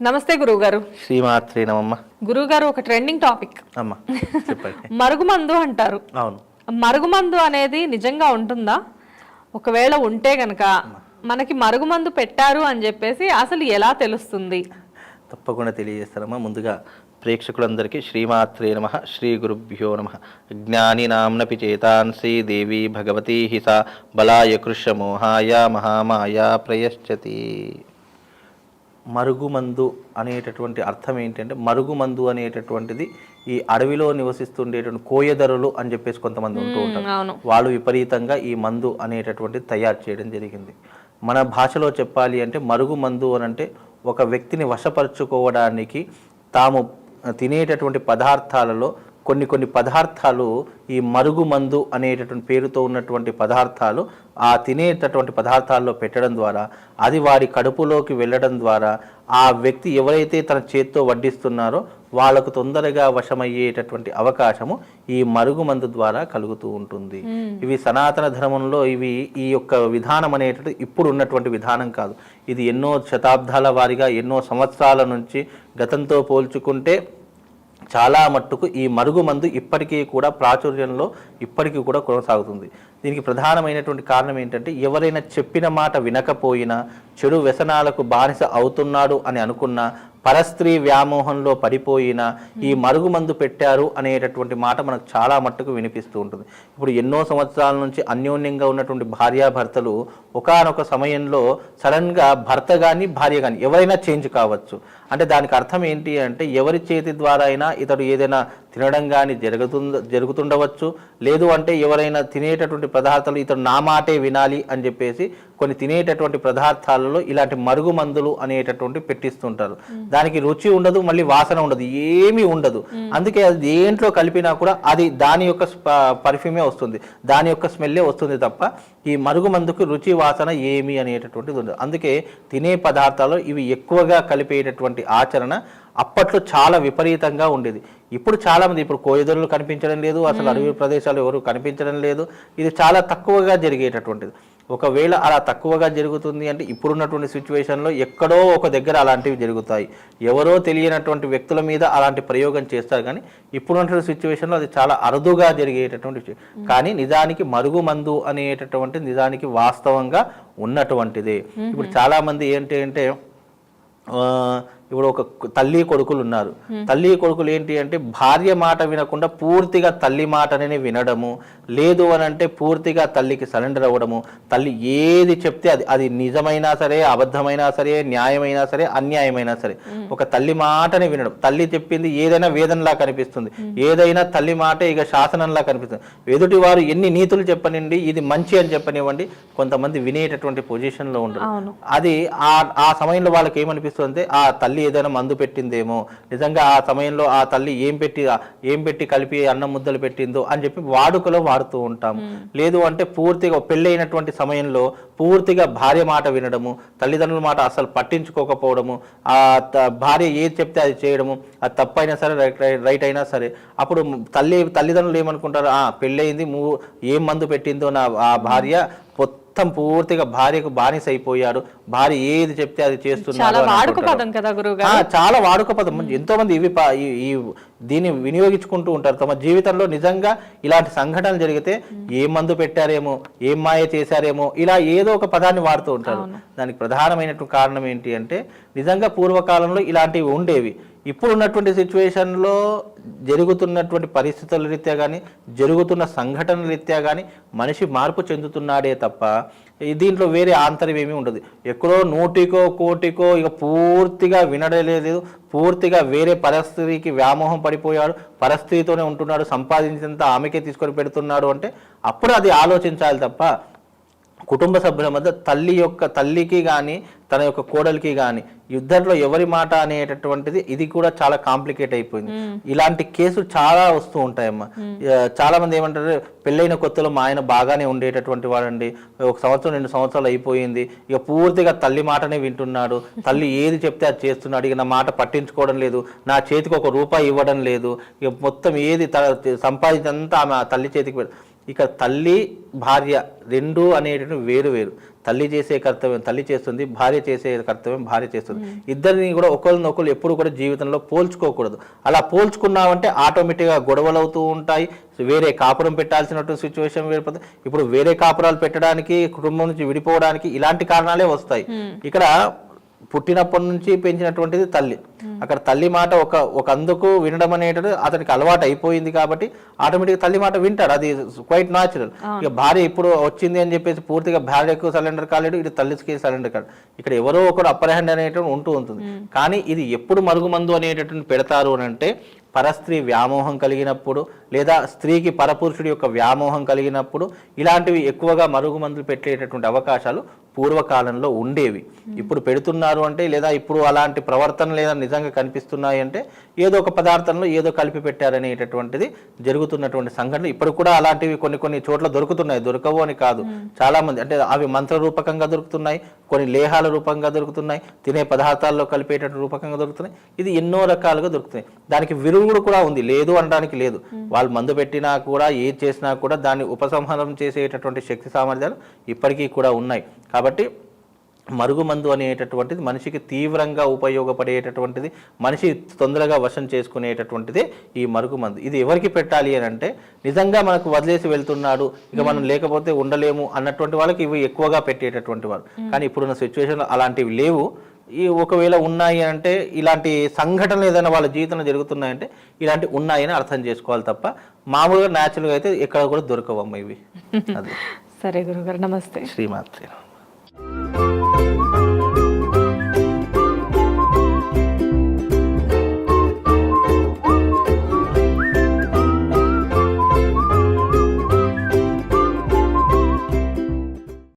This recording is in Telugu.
నమస్తే గురువుగారు. శ్రీమాత్రే నమమ్మ. గురువుగారు, ఒక ట్రెండింగ్ టాపిక్ అమ్మ చెప్పండి. మరుగుమందు అంటారు. అవును, మరుగుమందు అనేది నిజంగా ఉంటుందా? ఒకవేళ ఉంటే గనక మనకి మరుగుమందు పెట్టారు అని చెప్పేసి అసలు ఎలా తెలుస్తుంది? తప్పకుండా తెలియజేస్తారమ్మా. ముందుగా ప్రేక్షకులందరికీ శ్రీమాత్రే నమ, శ్రీ గురుభ్యో నమ. జ్ఞాని నామ్నపి చేతాంసి దేవి భగవతి హిసా బలాయ కృష్ణ మోహాయ మహామాయ ప్రయశ్చతి. మరుగుమందు అనేటటువంటి అర్థం ఏంటంటే, మరుగుమందు అనేటటువంటిది ఈ అడవిలో నివసిస్తుండేటువంటి కోయదరులు అని చెప్పేసి కొంతమంది ఉంటూ ఉంటారు. వాళ్ళు విపరీతంగా ఈ మందు అనేటటువంటిది తయారు చేయడం జరిగింది. మన భాషలో చెప్పాలి అంటే మరుగుమందు అని అంటే ఒక వ్యక్తిని వశపరుచుకోవడానికి తాము తినేటటువంటి పదార్థాలలో కొన్ని పదార్థాలు ఈ మరుగుమందు అనేటటువంటి పేరుతో ఉన్నటువంటి పదార్థాలు ఆ తినేటటువంటి పదార్థాల్లో పెట్టడం ద్వారా అది వారి కడుపులోకి వెళ్ళడం ద్వారా ఆ వ్యక్తి ఎవరైతే తన చేత్తో వడ్డిస్తున్నారో వాళ్ళకు తొందరగా వశమయ్యేటటువంటి అవకాశము ఈ మరుగుమందు ద్వారా కలుగుతూ ఉంటుంది. ఇవి సనాతన ధర్మంలో ఈ యొక్క విధానం అనేటటువంటి ఇప్పుడు ఉన్నటువంటి విధానం కాదు. ఇది ఎన్నో శతాబ్దాల వారిగా ఎన్నో సంవత్సరాల నుంచి గతంతో పోల్చుకుంటే చాలా మట్టుకు ఈ మరుగుమందు ఇప్పటికీ కూడా ప్రాచుర్యంలో ఇప్పటికీ కూడా కొనసాగుతుంది. దీనికి ప్రధానమైనటువంటి కారణం ఏంటంటే, ఎవరైనా చెప్పిన మాట వినకపోయినా, చెడు వ్యసనాలకు బానిస అవుతున్నాడు అని అనుకున్నా, పరస్త్రీ వ్యామోహంలో పడిపోయినా ఈ మరుగుమందు పెట్టారు అనేటటువంటి మాట మనకు చాలా మట్టుకు వినిపిస్తూ ఉంటుంది. ఇప్పుడు ఎన్నో సంవత్సరాల నుంచి అన్యోన్యంగా ఉన్నటువంటి భార్యాభర్తలు ఒకానొక సమయంలో సడన్గా భర్త కానీ భార్య కానీ ఎవరైనా చేంజ్ కావచ్చు. అంటే దానికి అర్థం ఏంటి అంటే, ఎవరి చేతి ద్వారా అయినా ఇతడు ఏదైనా తినడం కానీ జరుగుతుండవచ్చు. లేదు అంటే ఎవరైనా తినేటటువంటి పదార్థాలు ఇతడు నా మాటే వినాలి అని చెప్పేసి కొన్ని తినేటటువంటి పదార్థాలలో ఇలాంటి మరుగుమందులు అనేటటువంటి పెట్టిస్తుంటారు. దానికి రుచి ఉండదు, మళ్ళీ వాసన ఉండదు, ఏమీ ఉండదు. అందుకే అది దేంట్లో కలిపినా కూడా అది దాని యొక్క పర్ఫ్యూమే వస్తుంది, దాని యొక్క స్మెల్లే వస్తుంది తప్ప ఈ మరుగుమందుకు రుచి వాసన ఏమి అనేటటువంటిది ఉండదు. అందుకే తినే పదార్థాలు ఇవి ఎక్కువగా కలిపేటటువంటి ఆచరణ అప్పట్లో చాలా విపరీతంగా ఉండేది. ఇప్పుడు చాలామంది ఇప్పుడు కోయదరులు కనిపించడం లేదు, అసలు అడవి ప్రదేశాలు ఎవరు కనిపించడం లేదు. ఇది చాలా తక్కువగా జరిగేటటువంటిది. ఒకవేళ అలా తక్కువగా జరుగుతుంది అంటే ఇప్పుడున్నటువంటి సిచ్యువేషన్లో ఎక్కడో ఒక దగ్గర అలాంటివి జరుగుతాయి. ఎవరో తెలియనటువంటి వ్యక్తుల మీద అలాంటి ప్రయోగం చేస్తారు. కానీ ఇప్పుడున్నటువంటి సిచ్యువేషన్లో అది చాలా అరుదుగా జరిగేటటువంటి విషయం. కానీ నిజానికి మరుగుమందు అనేటటువంటి నిజానికి వాస్తవంగా ఉన్నటువంటిదే. ఇప్పుడు చాలామంది ఏంటి అంటే, ఇప్పుడు ఒక తల్లి కొడుకులు ఉన్నారు. తల్లి కొడుకులు ఏంటి అంటే భార్య మాట వినకుండా పూర్తిగా తల్లి మాటనే వినడము, లేదు అని అంటే పూర్తిగా తల్లికి సరెండర్ అవ్వడము. తల్లి ఏది చెప్తే అది నిజమైనా సరే, అబద్ధమైనా సరే, న్యాయమైనా సరే, అన్యాయమైనా సరే ఒక తల్లి మాటని వినడం. తల్లి చెప్పింది ఏదైనా వేదనలా కనిపిస్తుంది, ఏదైనా తల్లి మాటే ఇక శాసనంలా కనిపిస్తుంది. ఎదుటి వారు ఎన్ని నీతులు చెప్పనివ్వండి, ఇది మంచి అని చెప్పనివ్వండి, కొంతమంది వినేటటువంటి పొజిషన్లో ఉండరు. అది ఆ సమయంలో వాళ్ళకి ఏమనిపిస్తుంది అంటే, ఆ తల్లి ఏదైనా మందు పెట్టిందేమో, నిజంగా ఆ సమయంలో ఆ తల్లి ఏం పెట్టి కలిపి అన్నం ముద్దలు పెట్టిందో అని చెప్పి వాడుకలో వాడుతూ ఉంటాము. లేదు అంటే పూర్తిగా పెళ్ళైనటువంటి సమయంలో పూర్తిగా భార్య మాట వినడము, తల్లిదండ్రుల మాట అసలు పట్టించుకోకపోవడము, ఆ భార్య ఏది చెప్తే అది చేయడము, అది తప్పైనా సరే రైట్ అయినా సరే. అప్పుడు తల్లిదండ్రులు ఏమనుకుంటారు, పెళ్ళయింది, ఏం మందు పెట్టిందో ఆ భార్య, మొత్తం పూర్తిగా భార్యకు బానిస అయిపోయాడు, భార్య ఏది చెప్తే అది చేస్తున్నారు. చాలా వాడుక పదం. ఎంతో మంది దీన్ని వినియోగించుకుంటూ ఉంటారు తమ జీవితంలో. నిజంగా ఇలాంటి సంఘటనలు జరిగితే ఏం మందు పెట్టారేమో, ఏం మాయ చేశారేమో, ఇలా ఏదో ఒక పదాన్ని వాడుతూ ఉంటారు. దానికి ప్రధానమైనటువంటి కారణం ఏంటి అంటే, నిజంగా పూర్వకాలంలో ఇలాంటివి ఉండేవి. ఇప్పుడు ఉన్నటువంటి సిచ్యువేషన్లో జరుగుతున్నటువంటి పరిస్థితుల రీత్యా కానీ, జరుగుతున్న సంఘటనల రీత్యా కానీ మనిషి మార్పు చెందుతున్నాడే తప్ప దీంట్లో వేరే ఆంతర్యం ఏమీ ఉండదు. ఎక్కడో 100కో 1,00,00,000కో ఇక పూర్తిగా వినడలేదు, పూర్తిగా వేరే పరిస్థితికి వ్యామోహం పడిపోయాడు, పరిస్థితితోనే ఉంటున్నాడు, సంపాదించినంత ఆమెకే తీసుకొని పెడుతున్నాడు అంటే అప్పుడు అది ఆలోచించాలి తప్ప కుటుంబ సభ్యుల మధ్య తల్లికి కానీ తన యొక్క కోడలికి కానీ యుద్ధంలో ఎవరి మాట అనేటటువంటిది ఇది కూడా చాలా కాంప్లికేట్ అయిపోయింది. ఇలాంటి కేసులు చాలా వస్తూ ఉంటాయమ్మా. చాలా మంది ఏమంటారు, పెళ్ళైన కొత్తలో మా ఆయన బాగానే ఉండేటటువంటి వాడండి, 1 సంవత్సరం 2 సంవత్సరాలు అయిపోయింది, ఇక పూర్తిగా తల్లి మాటనే వింటున్నాడు, తల్లి ఏది చెప్తే అది చేస్తున్నాడు, ఇక నా మాట పట్టించుకోవడం లేదు, నా చేతికి 1 రూపాయి ఇవ్వడం లేదు, ఇక మొత్తం ఏది సంపాదించంతా ఆమె తల్లి చేతికి ఇక తల్లి భార్య రెండు అనేటువంటి వేరు వేరు. తల్లి చేసే కర్తవ్యం తల్లి చేస్తుంది, భార్య చేసే కర్తవ్యం భార్య చేస్తుంది. ఇద్దరిని కూడా ఒకరినొకరు ఎప్పుడు కూడా జీవితంలో పోల్చుకోకూడదు. అలా పోల్చుకున్నామంటే ఆటోమేటిక్గా గొడవలు అవుతూ ఉంటాయి, వేరే కాపురం పెట్టాల్సినటువంటి సిచ్యువేషన్ ఏర్పడుతుంది. ఇప్పుడు వేరే కాపురాలు పెట్టడానికి, కుటుంబం నుంచి విడిపోవడానికి ఇలాంటి కారణాలే వస్తాయి. ఇక్కడ పుట్టినప్పటి నుంచి పెంచినటువంటిది తల్లి. అక్కడ తల్లి మాట ఒక అందుకు వినడం అనేటిది అతనికి అలవాటు అయిపోయింది కాబట్టి ఆటోమేటిక్గా తల్లి మాట వింటాడు, అది క్వైట్ న్యాచురల్. ఇక భార్య ఇప్పుడు వచ్చింది అని చెప్పేసి పూర్తిగా భార్యకు సరెండర్ కాలేడు, ఇది తల్లికి సరెండర్ కాదు. ఇక్కడ ఎవరో ఒకరు అప్పర్ హ్యాండ్ అనేటువంటి ఉంటూ ఉంటుంది. కానీ ఇది ఎప్పుడు మరుగుమందు అనేటటువంటి పెడతారు అని అంటే పరస్త్రీ వ్యామోహం కలిగినప్పుడు, లేదా స్త్రీకి పరపురుషుడి యొక్క వ్యామోహం కలిగినప్పుడు ఇలాంటివి ఎక్కువగా మరుగుమందులు పెట్టేటటువంటి అవకాశాలు పూర్వకాలంలో ఉండేవి. ఇప్పుడు పెడుతున్నారు అంటే, లేదా ఇప్పుడు అలాంటి ప్రవర్తన లేదా నిజంగా కనిపిస్తున్నాయి అంటే ఏదో ఒక పదార్థంలో ఏదో కలిపి పెట్టారనేటటువంటిది జరుగుతున్నటువంటి సంఘటన. ఇప్పుడు కూడా అలాంటివి కొన్ని చోట్ల దొరుకుతున్నాయి, దొరకవు అని కాదు. చాలా మంది అంటే అవి మంత్ర రూపకంగా దొరుకుతున్నాయి, కొన్ని లేహాల రూపంగా దొరుకుతున్నాయి, తినే పదార్థాల్లో కలిపేటటువంటి రూపకంగా దొరుకుతున్నాయి. ఇది ఎన్నో రకాలుగా దొరుకుతున్నాయి. దానికి విరుగుడు కూడా ఉంది, లేదు అనడానికి లేదు. వాళ్ళు మందు పెట్టినా కూడా ఏది చేసినా కూడా దాన్ని ఉపసంహారం చేసేటటువంటి శక్తి సామర్థ్యాలు ఇప్పటికీ కూడా ఉన్నాయి. కాబట్టి మరుగుమందు అనేటటువంటిది మనిషికి తీవ్రంగా ఉపయోగపడేటటువంటిది, మనిషి తొందరగా వశం చేసుకునేటటువంటిదే ఈ మరుగుమందు. ఇది ఎవరికి పెట్టాలి అని అంటే నిజంగా మనకు వదిలేసి వెళ్తున్నాడు, ఇక మనం లేకపోతే ఉండలేము అన్నటువంటి వాళ్ళకి ఇవి ఎక్కువగా పెట్టేటటువంటి వారు. కానీ ఇప్పుడున్న సిచ్యువేషన్లో అలాంటివి లేవు. ఈ ఒకవేళ ఉన్నాయి అంటే ఇలాంటి సంఘటనలు ఏదైనా వాళ్ళ జీవితంలో జరుగుతున్నాయంటే ఇలాంటి ఉన్నాయని అర్థం చేసుకోవాలి తప్ప మామూలుగా న్యాచురల్గా అయితే ఎక్కడ కూడా దొరకవమ్మ ఇవి. అది సరే గురుగారు, నమస్తే. శ్రీమాత్రే.